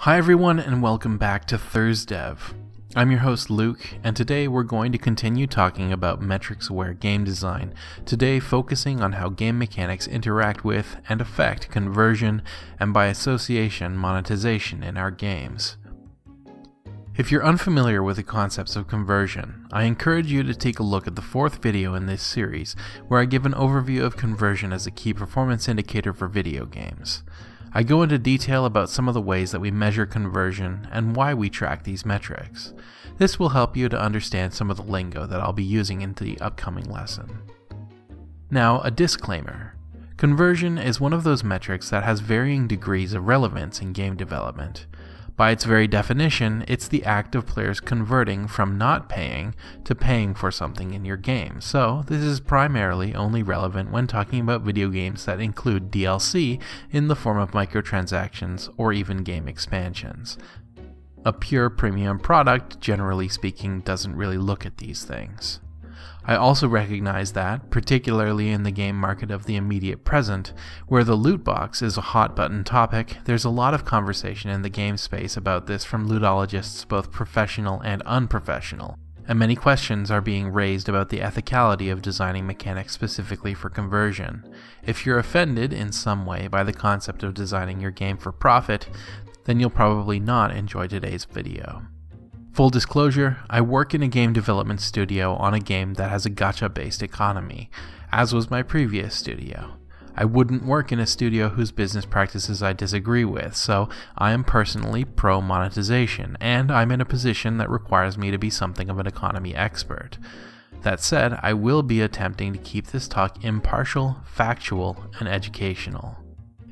Hi everyone and welcome back to ThursDev. I'm your host Luke, and today we're going to continue talking about metrics-aware game design, today focusing on how game mechanics interact with and affect conversion, and by association monetization in our games. If you're unfamiliar with the concepts of conversion, I encourage you to take a look at the fourth video in this series, where I give an overview of conversion as a key performance indicator for video games. I go into detail about some of the ways that we measure conversion and why we track these metrics. This will help you to understand some of the lingo that I'll be using in the upcoming lesson. Now, a disclaimer. Conversion is one of those metrics that has varying degrees of relevance in game development. By its very definition, it's the act of players converting from not paying to paying for something in your game, so this is primarily only relevant when talking about video games that include DLC in the form of microtransactions or even game expansions. A pure premium product, generally speaking, doesn't really look at these things. I also recognize that, particularly in the game market of the immediate present, where the loot box is a hot button topic, there's a lot of conversation in the game space about this from lootologists both professional and unprofessional, and many questions are being raised about the ethicality of designing mechanics specifically for conversion. If you're offended in some way by the concept of designing your game for profit, then you'll probably not enjoy today's video. Full disclosure, I work in a game development studio on a game that has a gacha-based economy, as was my previous studio. I wouldn't work in a studio whose business practices I disagree with, so I am personally pro-monetization, and I'm in a position that requires me to be something of an economy expert. That said, I will be attempting to keep this talk impartial, factual, and educational.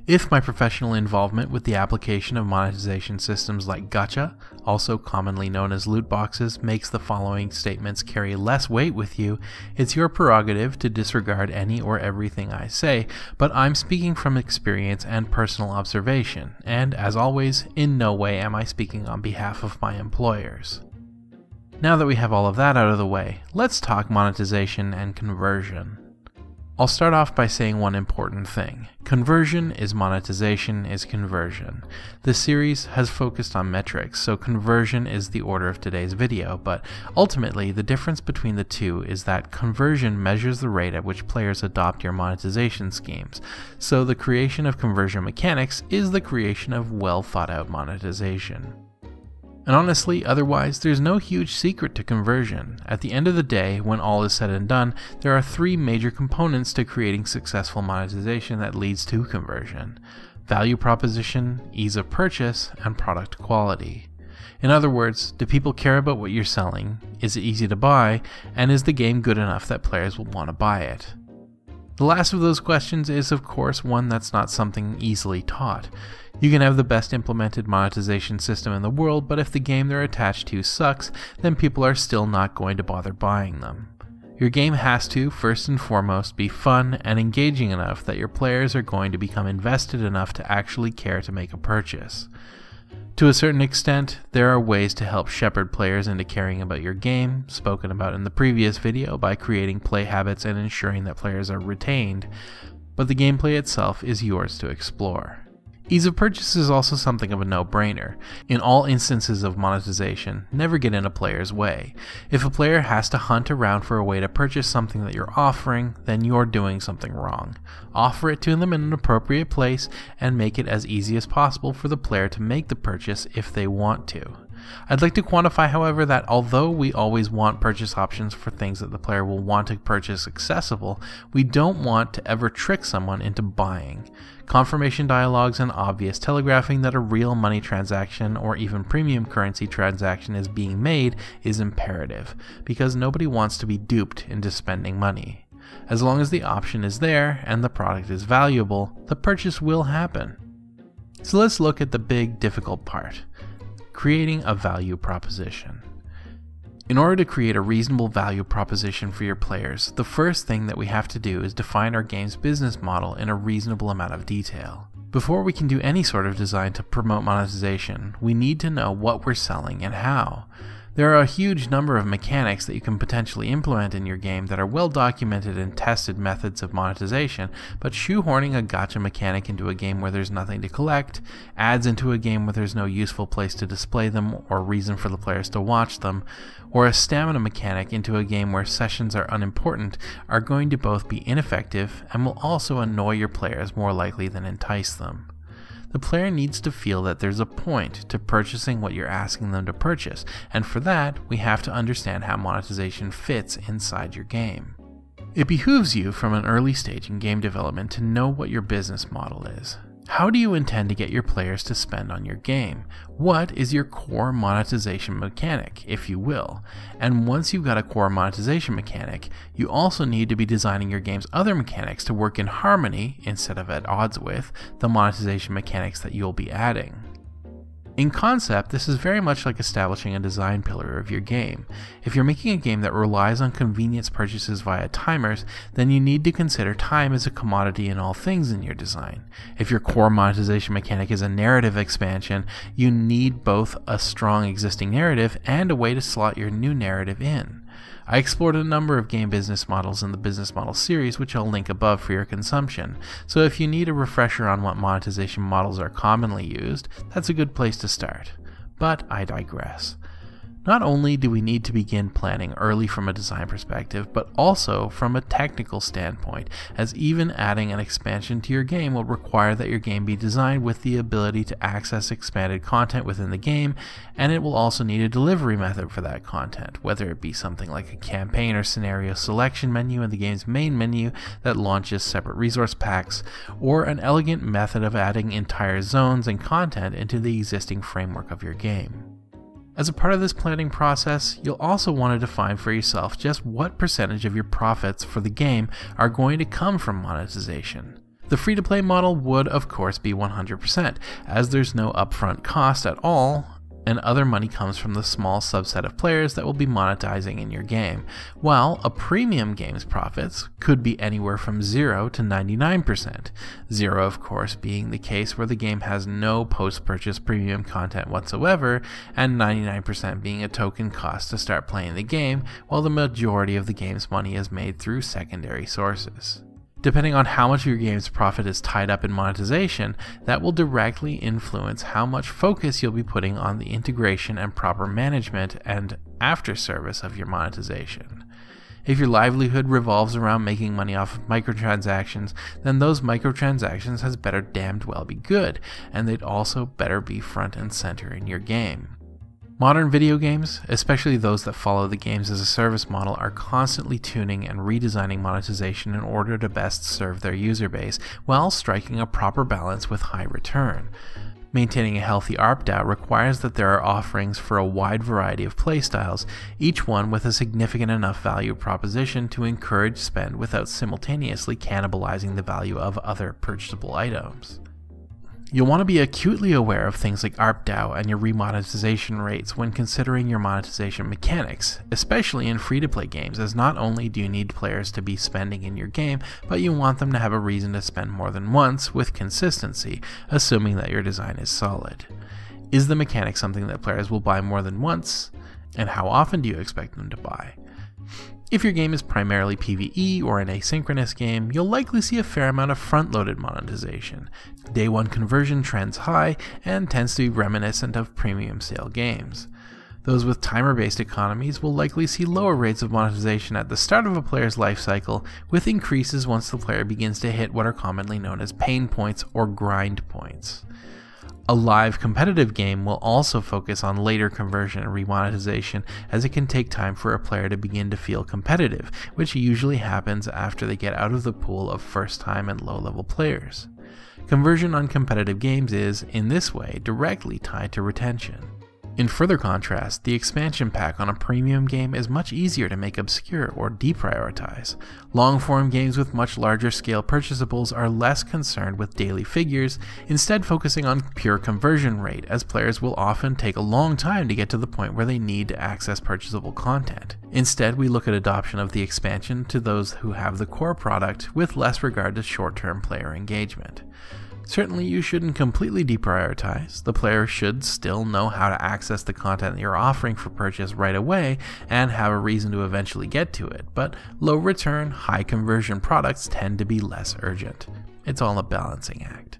If my professional involvement with the application of monetization systems like gacha, also commonly known as loot boxes, makes the following statements carry less weight with you, it's your prerogative to disregard any or everything I say, but I'm speaking from experience and personal observation, and as always, in no way am I speaking on behalf of my employers. Now that we have all of that out of the way, let's talk monetization and conversion. I'll start off by saying one important thing. Conversion is monetization is conversion. This series has focused on metrics, so conversion is the order of today's video, but ultimately the difference between the two is that conversion measures the rate at which players adopt your monetization schemes, so the creation of conversion mechanics is the creation of well thought out monetization. And honestly, otherwise, there's no huge secret to conversion. At the end of the day, when all is said and done, there are three major components to creating successful monetization that leads to conversion: value proposition, ease of purchase, and product quality. In other words, do people care about what you're selling? Is it easy to buy? And is the game good enough that players will want to buy it? The last of those questions is, of course, one that's not something easily taught. You can have the best implemented monetization system in the world, but if the game they're attached to sucks, then people are still not going to bother buying them. Your game has to, first and foremost, be fun and engaging enough that your players are going to become invested enough to actually care to make a purchase. To a certain extent, there are ways to help shepherd players into caring about your game, spoken about in the previous video by creating play habits and ensuring that players are retained, but the gameplay itself is yours to explore. Ease of purchase is also something of a no-brainer. In all instances of monetization, never get in a player's way. If a player has to hunt around for a way to purchase something that you're offering, then you're doing something wrong. Offer it to them in an appropriate place and make it as easy as possible for the player to make the purchase if they want to. I'd like to quantify, however, that although we always want purchase options for things that the player will want to purchase accessible, we don't want to ever trick someone into buying. Confirmation dialogues and obvious telegraphing that a real money transaction or even premium currency transaction is being made is imperative, because nobody wants to be duped into spending money. As long as the option is there and the product is valuable, the purchase will happen. So let's look at the big, difficult part: creating a value proposition. In order to create a reasonable value proposition for your players, the first thing that we have to do is define our game's business model in a reasonable amount of detail. Before we can do any sort of design to promote monetization, we need to know what we're selling and how. There are a huge number of mechanics that you can potentially implement in your game that are well documented and tested methods of monetization, but shoehorning a gacha mechanic into a game where there's nothing to collect, ads into a game where there's no useful place to display them or reason for the players to watch them, or a stamina mechanic into a game where sessions are unimportant are going to both be ineffective and will also annoy your players more likely than entice them. The player needs to feel that there's a point to purchasing what you're asking them to purchase, and for that, we have to understand how monetization fits inside your game. It behooves you from an early stage in game development to know what your business model is. How do you intend to get your players to spend on your game? What is your core monetization mechanic, if you will? And once you've got a core monetization mechanic, you also need to be designing your game's other mechanics to work in harmony, instead of at odds with, the monetization mechanics that you'll be adding. In concept, this is very much like establishing a design pillar of your game. If you're making a game that relies on convenience purchases via timers, then you need to consider time as a commodity in all things in your design. If your core monetization mechanic is a narrative expansion, you need both a strong existing narrative and a way to slot your new narrative in. I explored a number of game business models in the Business Model series, which I'll link above for your consumption, so if you need a refresher on what monetization models are commonly used, that's a good place to start. But I digress. Not only do we need to begin planning early from a design perspective, but also from a technical standpoint, as even adding an expansion to your game will require that your game be designed with the ability to access expanded content within the game, and it will also need a delivery method for that content, whether it be something like a campaign or scenario selection menu in the game's main menu that launches separate resource packs, or an elegant method of adding entire zones and content into the existing framework of your game. As a part of this planning process, you'll also want to define for yourself just what percentage of your profits for the game are going to come from monetization. The free-to-play model would, of course, be 100%, as there's no upfront cost at all, and other money comes from the small subset of players that will be monetizing in your game, while a premium game's profits could be anywhere from 0 to 99%. 0, of course, being the case where the game has no post-purchase premium content whatsoever, and 99% being a token cost to start playing the game, while the majority of the game's money is made through secondary sources. Depending on how much of your game's profit is tied up in monetization, that will directly influence how much focus you'll be putting on the integration and proper management and after service of your monetization. If your livelihood revolves around making money off of microtransactions, then those microtransactions has better damned well be good, and they'd also better be front and center in your game. Modern video games, especially those that follow the games as a service model, are constantly tuning and redesigning monetization in order to best serve their user base, while striking a proper balance with high return. Maintaining a healthy ARPDAU requires that there are offerings for a wide variety of playstyles, each one with a significant enough value proposition to encourage spend without simultaneously cannibalizing the value of other purchasable items. You'll want to be acutely aware of things like ARPDAU and your remonetization rates when considering your monetization mechanics, especially in free-to-play games, as not only do you need players to be spending in your game, but you want them to have a reason to spend more than once with consistency, assuming that your design is solid. Is the mechanic something that players will buy more than once? And how often do you expect them to buy? If your game is primarily PvE or an asynchronous game, you'll likely see a fair amount of front-loaded monetization. Day 1 conversion trends high and tends to be reminiscent of premium sale games. Those with timer-based economies will likely see lower rates of monetization at the start of a player's life cycle, with increases once the player begins to hit what are commonly known as pain points or grind points. A live competitive game will also focus on later conversion and remonetization, as it can take time for a player to begin to feel competitive, which usually happens after they get out of the pool of first-time and low-level players. Conversion on competitive games is, in this way, directly tied to retention. In further contrast, the expansion pack on a premium game is much easier to make obscure or deprioritize. Long-form games with much larger scale purchasables are less concerned with daily figures, instead focusing on pure conversion rate, as players will often take a long time to get to the point where they need to access purchasable content. Instead, we look at adoption of the expansion to those who have the core product, with less regard to short-term player engagement. Certainly you shouldn't completely deprioritize. The player should still know how to access the content that you're offering for purchase right away and have a reason to eventually get to it, but low return, high conversion products tend to be less urgent. It's all a balancing act.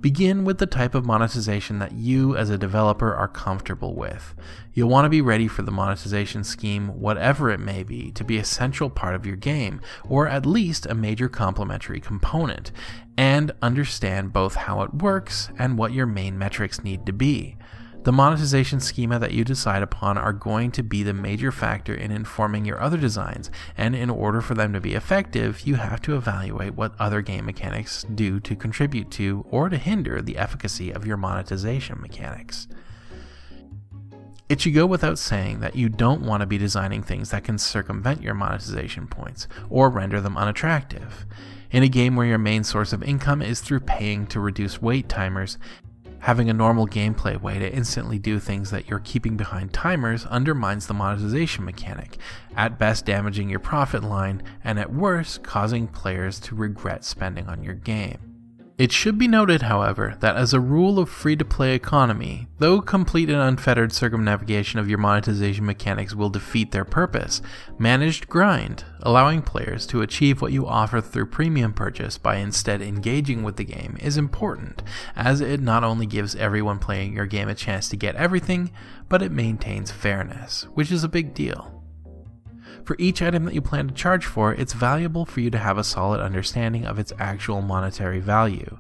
Begin with the type of monetization that you as a developer are comfortable with. You'll want to be ready for the monetization scheme, whatever it may be, to be a central part of your game, or at least a major complementary component, and understand both how it works and what your main metrics need to be. The monetization schema that you decide upon are going to be the major factor in informing your other designs, and in order for them to be effective, you have to evaluate what other game mechanics do to contribute to or to hinder the efficacy of your monetization mechanics. It should go without saying that you don't want to be designing things that can circumvent your monetization points or render them unattractive. In a game where your main source of income is through paying to reduce wait timers, having a normal gameplay way to instantly do things that you're keeping behind timers undermines the monetization mechanic, at best damaging your profit line, and at worst causing players to regret spending on your game. It should be noted, however, that as a rule of free-to-play economy, though complete and unfettered circumnavigation of your monetization mechanics will defeat their purpose, managed grind, allowing players to achieve what you offer through premium purchase by instead engaging with the game, is important, as it not only gives everyone playing your game a chance to get everything, but it maintains fairness, which is a big deal. For each item that you plan to charge for, it's valuable for you to have a solid understanding of its actual monetary value.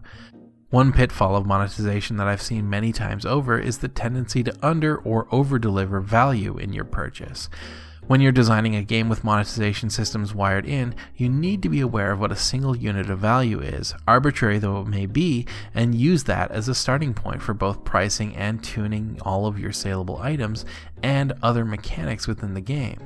One pitfall of monetization that I've seen many times over is the tendency to under or over-deliver value in your purchase. When you're designing a game with monetization systems wired in, you need to be aware of what a single unit of value is, arbitrary though it may be, and use that as a starting point for both pricing and tuning all of your saleable items and other mechanics within the game.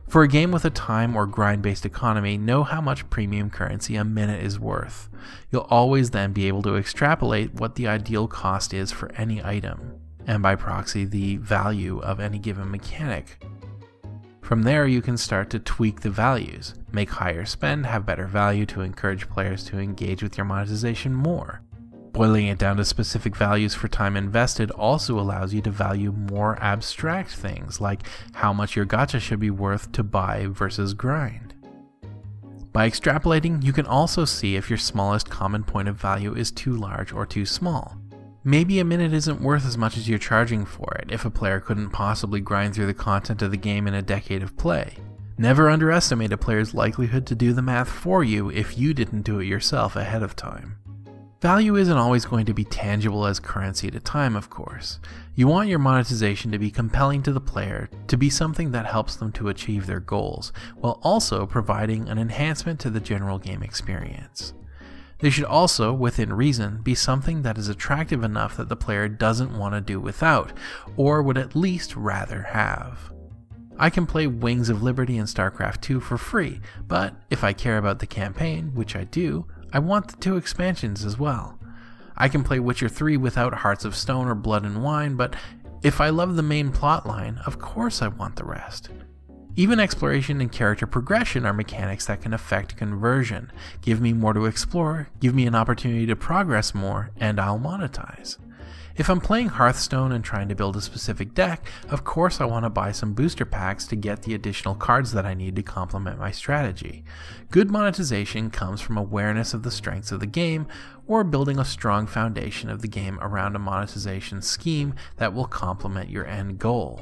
For a game with a time or grind-based economy, know how much premium currency a minute is worth. You'll always then be able to extrapolate what the ideal cost is for any item, and by proxy the value of any given mechanic. From there you can start to tweak the values, make higher spend have better value to encourage players to engage with your monetization more. Boiling it down to specific values for time invested also allows you to value more abstract things, like how much your gacha should be worth to buy versus grind. By extrapolating, you can also see if your smallest common point of value is too large or too small. Maybe a minute isn't worth as much as you're charging for it if a player couldn't possibly grind through the content of the game in a decade of play. Never underestimate a player's likelihood to do the math for you if you didn't do it yourself ahead of time. Value isn't always going to be tangible as currency at a time, of course. You want your monetization to be compelling to the player, to be something that helps them to achieve their goals, while also providing an enhancement to the general game experience. They should also, within reason, be something that is attractive enough that the player doesn't want to do without, or would at least rather have. I can play Wings of Liberty in StarCraft 2 for free, but if I care about the campaign, which I do, I want the 2 expansions as well. I can play Witcher 3 without Hearts of Stone or Blood and Wine, but if I love the main plotline, of course I want the rest. Even exploration and character progression are mechanics that can affect conversion, give me more to explore, give me an opportunity to progress more, and I'll monetize. If I'm playing Hearthstone and trying to build a specific deck, of course I want to buy some booster packs to get the additional cards that I need to complement my strategy. Good monetization comes from awareness of the strengths of the game, or building a strong foundation of the game around a monetization scheme that will complement your end goal.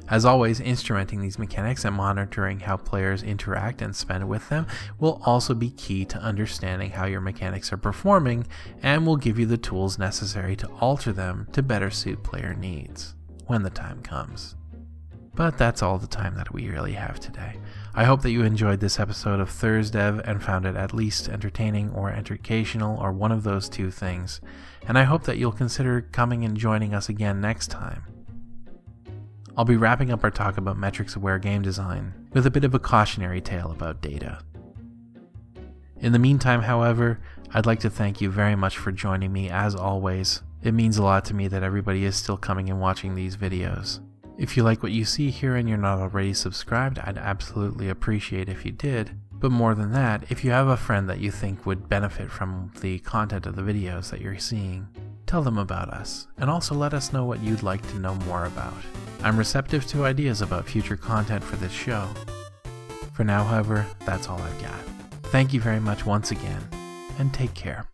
As always, instrumenting these mechanics and monitoring how players interact and spend with them will also be key to understanding how your mechanics are performing, and will give you the tools necessary to alter them to better suit player needs, when the time comes. But that's all the time that we really have today. I hope that you enjoyed this episode of ThursDev and found it at least entertaining or educational, or one of those two things, and I hope that you'll consider coming and joining us again next time. I'll be wrapping up our talk about metrics-aware game design with a bit of a cautionary tale about data. In the meantime, however, I'd like to thank you very much for joining me as always. It means a lot to me that everybody is still coming and watching these videos. If you like what you see here and you're not already subscribed, I'd absolutely appreciate if you did. But more than that, if you have a friend that you think would benefit from the content of the videos that you're seeing, tell them about us, and also let us know what you'd like to know more about. I'm receptive to ideas about future content for this show. For now, however, that's all I've got. Thank you very much once again, and take care.